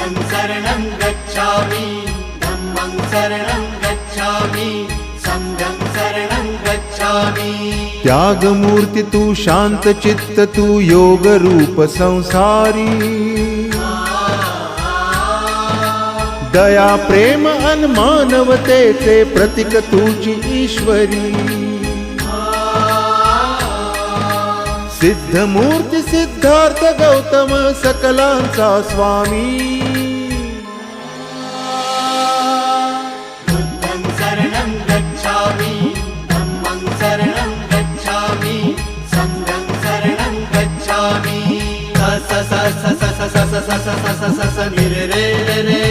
बुद्धं शरणं गच्छामि धम्मं शरणं गच्छामि संघं शरणं गच्छामि। त्याग मूर्ति तू शांत चित्त तू योग रूप संसारी दया प्रेम अन मानवतेचे प्रतीक तुझी ईश्वरी सिद्ध मूर्ति सिद्धार्थ गौतम सकलांचा स्वामी बुद्धं शरणं गच्छामि धम्मं शरणं गच्छामि संघं शरणं गच्छामि। स स स स स स स स स स स स नि रे रे रे